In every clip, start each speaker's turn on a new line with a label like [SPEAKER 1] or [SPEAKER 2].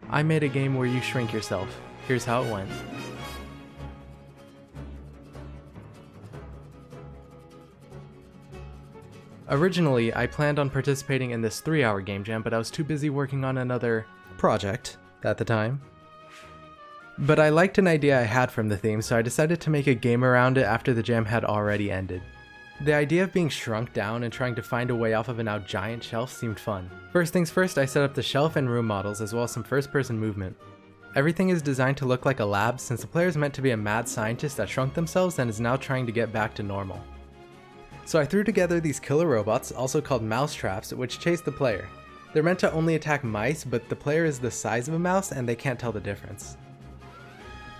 [SPEAKER 1] I made a game where you shrink yourself. Here's how it went. Originally, I planned on participating in this 3-hour game jam, but I was too busy working on another project at the time. But I liked an idea I had from the theme, so I decided to make a game around it after the jam had already ended. The idea of being shrunk down and trying to find a way off of a now giant shelf seemed fun. First things first, I set up the shelf and room models as well as some first-person movement. Everything is designed to look like a lab since the player is meant to be a mad scientist that shrunk themselves and is now trying to get back to normal. So I threw together these killer robots, also called mouse traps, which chase the player. They're meant to only attack mice, but the player is the size of a mouse and they can't tell the difference.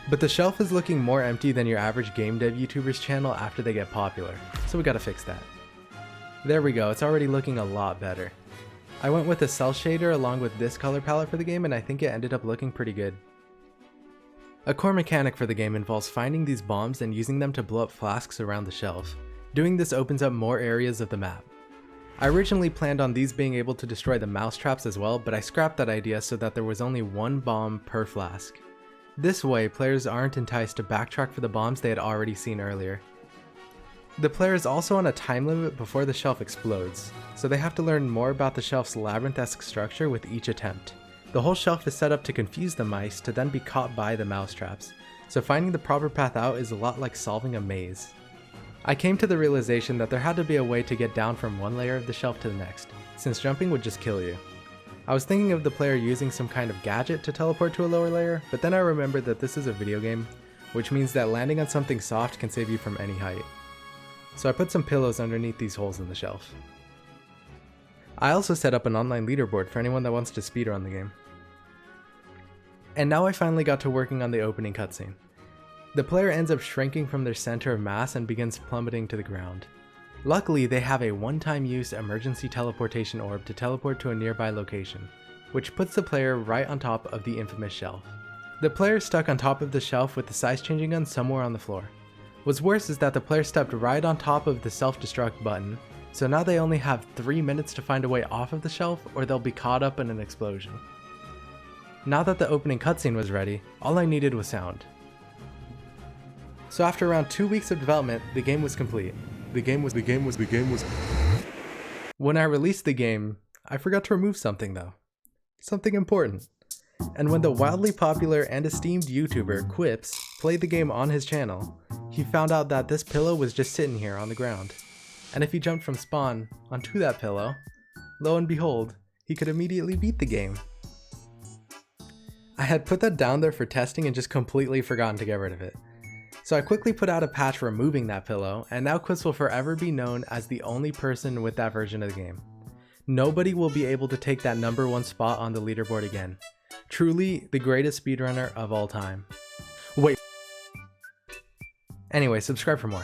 [SPEAKER 1] But the shelf is looking more empty than your average game dev YouTuber's channel after they get popular, so we gotta fix that. There we go, it's already looking a lot better. I went with a cell shader along with this color palette for the game and I think it ended up looking pretty good. A core mechanic for the game involves finding these bombs and using them to blow up flasks around the shelf. Doing this opens up more areas of the map. I originally planned on these being able to destroy the mouse traps as well, but I scrapped that idea so that there was only one bomb per flask. This way, players aren't enticed to backtrack for the bombs they had already seen earlier. The player is also on a time limit before the shelf explodes, so they have to learn more about the shelf's labyrinth-esque structure with each attempt. The whole shelf is set up to confuse the mice to then be caught by the mouse traps, so finding the proper path out is a lot like solving a maze. I came to the realization that there had to be a way to get down from one layer of the shelf to the next, since jumping would just kill you. I was thinking of the player using some kind of gadget to teleport to a lower layer, but then I remembered that this is a video game, which means that landing on something soft can save you from any height. So I put some pillows underneath these holes in the shelf. I also set up an online leaderboard for anyone that wants to speedrun the game. And now I finally got to working on the opening cutscene. The player ends up shrinking from their center of mass and begins plummeting to the ground. Luckily, they have a one-time use emergency teleportation orb to teleport to a nearby location, which puts the player right on top of the infamous shelf. The player is stuck on top of the shelf with the size changing gun somewhere on the floor. What's worse is that the player stepped right on top of the self-destruct button, so now they only have 3 minutes to find a way off of the shelf or they'll be caught up in an explosion. Now that the opening cutscene was ready, all I needed was sound. So after around 2 weeks of development, the game was complete. When I released the game, I forgot to remove something though. Something important. And when the wildly popular and esteemed YouTuber Quips played the game on his channel, he found out that this pillow was just sitting here on the ground. And if he jumped from spawn onto that pillow, lo and behold, he could immediately beat the game. I had put that down there for testing and just completely forgotten to get rid of it. So I quickly put out a patch removing that pillow, and now Quips will forever be known as the only person with that version of the game. Nobody will be able to take that #1 spot on the leaderboard again. Truly the greatest speedrunner of all time. Wait. Anyway, subscribe for more.